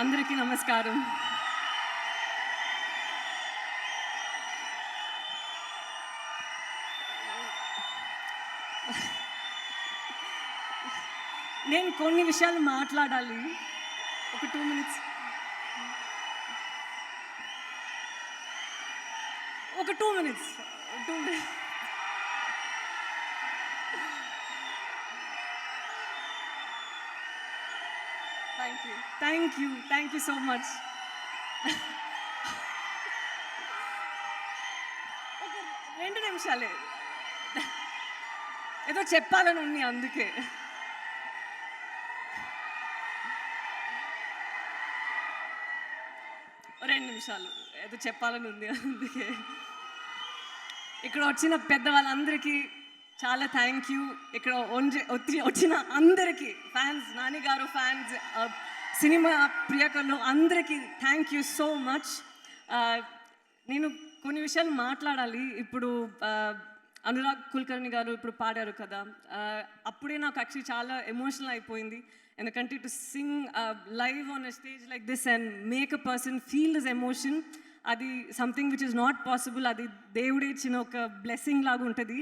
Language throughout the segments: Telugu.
అందరికీ నమస్కారం. నేను కొన్ని విషయాలు మాట్లాడాలి. ఒక 2 మినిట్స్. ఒక 2 minutes. 2 minutes. Thank you so much. ఒక 2 నిమిషాలే. ఏదో చెప్పాలని ఉంది అందుకే. రెండు నిమిషాలు ఏదో చెప్పాలని ఉంది అందుకే. ఇక్కడ వచ్చిన పెద్దవాళ్ళందరికీ చాలా థ్యాంక్ యూ. ఇక్కడ వచ్చిన అందరికీ ఫ్యాన్స్, నాని గారు ఫ్యాన్స్, సినిమా ప్రియకర్లు అందరికీ థ్యాంక్ యూ సో మచ్. నేను కొన్ని విషయాలు మాట్లాడాలి. ఇప్పుడు అనురాగ్ కుల్కర్ణి గారు ఇప్పుడు పాడారు కదా, అప్పుడే నాకు యాక్చువల్లీ చాలా ఎమోషనల్ అయిపోయింది. ఎందుకంటే to sing live on a stage like this and make a person feel this emotion, అది something which is not possible. అది దేవుడే ఇచ్చిన ఒక బ్లెస్సింగ్ లాగా ఉంటుంది.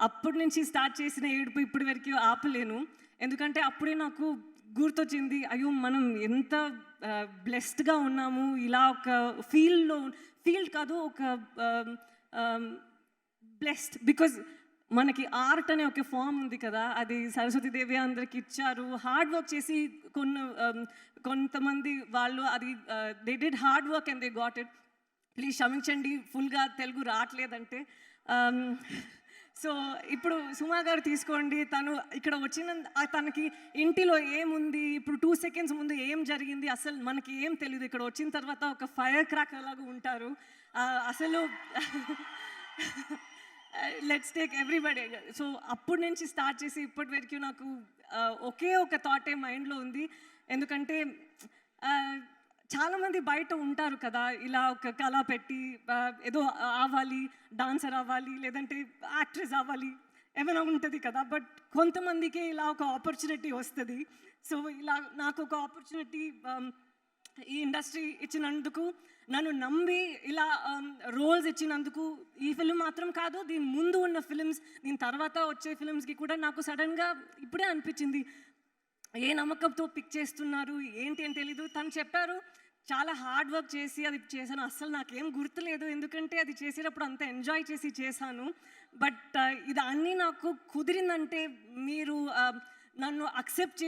అప్పటి నుంచి స్టార్ట్ చేసిన ఏడుపు ఇప్పటి వరకు ఆపలేను. ఎందుకంటే అప్పుడే నాకు గుర్తొచ్చింది, అయ్యో మనం ఎంత బ్లెస్డ్గా ఉన్నాము. ఇలా ఒక ఫీల్డ్ కాదు, ఒక బ్లెస్డ్ బికాజ్ మనకి ఆర్ట్ అనే ఒక ఫామ్ ఉంది కదా, అది సరస్వతీదేవి అందరికి ఇచ్చారు. హార్డ్ వర్క్ చేసి కొంతమంది వాళ్ళు అది they did hard work and they got it. Please క్షమించండి ఫుల్గా తెలుగు రావట్లేదంటే. సో ఇప్పుడు సుమా గారు తీసుకోండి, తను ఇక్కడ వచ్చిన తనకి ఇంటిలో ఏముంది, ఇప్పుడు 2 సెకండ్స్ ముందు ఏం జరిగింది అసలు మనకి ఏం తెలియదు. ఇక్కడ వచ్చిన తర్వాత ఒక ఫైర్ క్రాకర్ లాగా ఉంటారు అసలు. Let's take everybody. సో అప్పటి నుంచి స్టార్ట్ చేసి ఇప్పటి వరకు నాకు ఒకే ఒక థాటే మైండ్లో ఉంది. ఎందుకంటే చాలామంది బయట ఉంటారు కదా, ఇలా ఒక కళ పెట్టి ఏదో అవ్వాలి, డాన్సర్ అవ్వాలి, లేదంటే యాక్ట్రెస్ అవ్వాలి, ఏమైనా ఉంటుంది కదా. బట్ కొంతమందికి ఇలా ఒక ఆపర్చునిటీ వస్తుంది. సో ఇలా నాకు ఒక ఆపర్చునిటీ ఈ ఇండస్ట్రీ ఇచ్చినందుకు, నన్ను నమ్మి ఇలా రోల్స్ ఇచ్చినందుకు, ఈ ఫిల్మ్ మాత్రం కాదు, దీని ముందు ఉన్న ఫిల్మ్స్, దీని తర్వాత వచ్చే ఫిల్మ్స్కి కూడా నాకు సడన్గా ఇప్పుడే అనిపించింది ఏ నమ్మకంతో పిక్ చేస్తున్నారు ఏంటి అని తెలీదు. తను చెప్పారు చాలా హార్డ్ వర్క్ చేసి అది చేశాను. అస్సలు నాకేం గుర్తులేదు, ఎందుకంటే అది చేసేటప్పుడు అంత ఎంజాయ్ చేసి చేశాను. బట్ ఇది అన్నీ నాకు కుదిరిందంటే మీరు నన్ను అక్సెప్ట్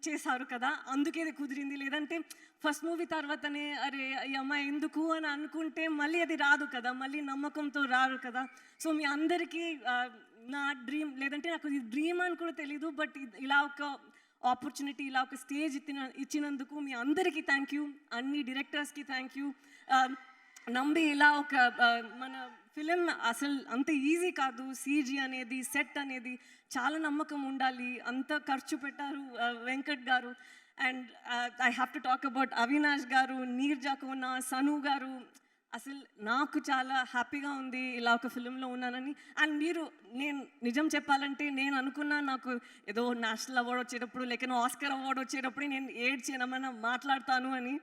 చేశారు కదా, అందుకే ఇది కుదిరింది. లేదంటే ఫస్ట్ మూవీ తర్వాతనే అరే ఈ అమ్మాయి ఎందుకు అని అనుకుంటే మళ్ళీ అది రాదు కదా, మళ్ళీ నమ్మకంతో రారు కదా. సో మీ అందరికీ నా డ్రీమ్, లేదంటే నాకు ఇది డ్రీమ్ అని కూడా తెలీదు, బట్ ఇలా ఒక ఆపర్చునిటీ, ఇలా ఒక స్టేజ్ ఇచ్చినందుకు మీ అందరికీ థ్యాంక్ యూ. అన్ని డైరెక్టర్స్కి థ్యాంక్ యూ. నమ్మి ఇలా ఒక మన ఫిలిం అసలు అంత ఈజీ కాదు. సీజీ అనేది, సెట్ అనేది చాలా నమ్మకం ఉండాలి. అంత ఖర్చు పెట్టారు వెంకట్ గారు. And I have to talk about Avinash గారు, నీర్జా కోనా, సను గారు. అసలు నాకు చాలా హ్యాపీగా ఉంది ఇలా ఒక ఫిలింలో ఉన్నానని. అండ్ నేను నిజం చెప్పాలంటే నేను అనుకున్నా నాకు ఏదో నేషనల్ అవార్డు వచ్చేటప్పుడు, లేక ఆస్కర్ అవార్డు వచ్చేటప్పుడు నేను ఏడ్చేనమన్నా మాట్లాడతాను అని.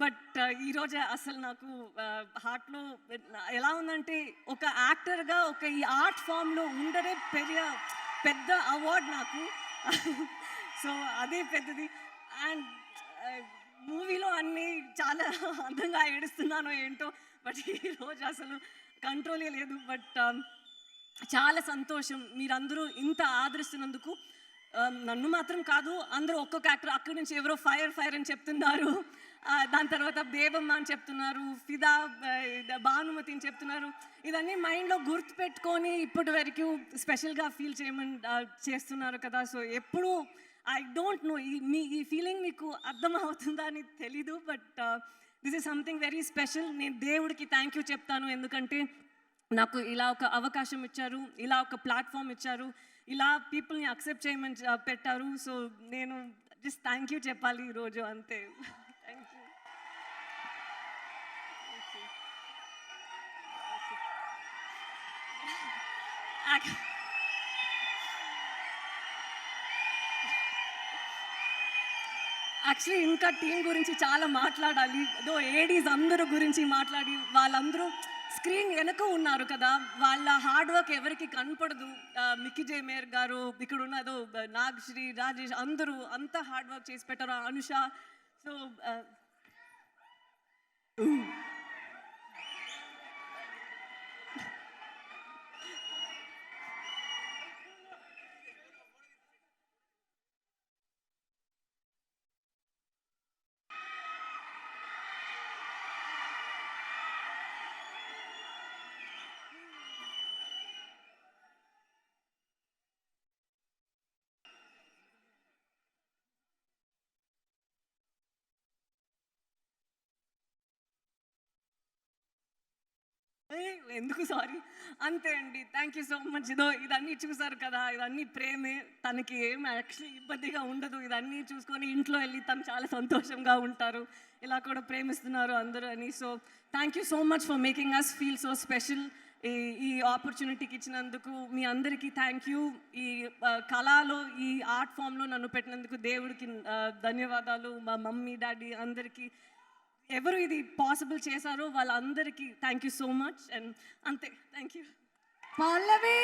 బట్ ఈరోజు అసలు నాకు హార్ట్లో ఎలా ఉందంటే, ఒక యాక్టర్గా ఒక ఈ ఆర్ట్ ఫామ్లో ఉండడే పెద్ద అవార్డు నాకు. సో అదే పెద్దది. అండ్ మూవీలో అన్నీ చాలా అందంగా ఏడుస్తున్నానో ఏంటో, బట్ ఈరోజు అసలు కంట్రోలే లేదు. బట్ చాలా సంతోషం మీరందరూ ఇంత ఆదరిస్తున్నందుకు. నన్ను మాత్రం కాదు, అందరూ ఒక్కొక్క యాక్టర్, అక్కడి నుంచి ఎవరో ఫైర్ అని చెప్తున్నారు, దాని తర్వాత దేవమ్మ అని చెప్తున్నారు, ఫిదా, భానుమతి అని చెప్తున్నారు. ఇదన్నీ మైండ్లో గుర్తుపెట్టుకొని ఇప్పటి వరకు స్పెషల్గా ఫీల్ చేస్తున్నారు కదా. సో ఎప్పుడు ఐ డోంట్ నో ఈ ఫీలింగ్ మీకు అర్థమవుతుందా అని తెలీదు, but this is something very special. నేను దేవుడికి థ్యాంక్ యూ చెప్తాను, ఎందుకంటే నాకు ఇలా ఒక అవకాశం ఇచ్చారు, ఇలా ఒక ప్లాట్ఫామ్ ఇచ్చారు, ఇలా పీపుల్ని అక్సెప్ట్ చేయమని పెట్టారు. సో నేను జస్ట్ థ్యాంక్ యూ చెప్పాలి ఈరోజు, అంతే. Thank you. యాక్చువల్లీ ఇంకా టీం గురించి చాలా మాట్లాడాలి. ఏదో ఏడీస్ అందరూ గురించి మాట్లాడి వాళ్ళందరూ స్క్రీన్ వెనక ఉన్నారు కదా, వాళ్ళ హార్డ్ వర్క్ ఎవరికి కనపడదు. మిక్కీ జే మేయర్ గారు, ఇక్కడ ఉన్నదో నాగశ్రీ, రాజేష్ అందరూ అంత హార్డ్ వర్క్ చేసి పెట్టారు. అనుష. సో ఎందుకు సారీ. అంతే అండి. Thank you so much. ఇదన్నీ చూసారు కదా, ఇదన్నీ ప్రేమే. తనకి ఏం యాక్చువల్లీ ఇబ్బందిగా ఉండదు. ఇదన్నీ చూసుకొని ఇంట్లో వెళ్ళి తను చాలా సంతోషంగా ఉంటారు. ఇలా కూడా ప్రేమిస్తున్నారు అందరూ అని. So thank you so much for making us feel so special. ఈ ఆపర్చునిటీకి ఇచ్చినందుకు మీ అందరికీ థ్యాంక్ యూ. ఈ కళలో, ఈ ఆర్ట్ ఫామ్లో నన్ను పెట్టినందుకు దేవుడికి ధన్యవాదాలు. మా మమ్మీ డాడీ అందరికీ, ఎవరు ఇది పాసిబుల్ చేశారో వాళ్ళందరికీ thank you so much. And అంతే, thank you. Pallavi,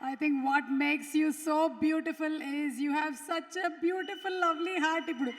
I think what makes you so beautiful is you have such a beautiful, lovely heart. ఇప్పుడు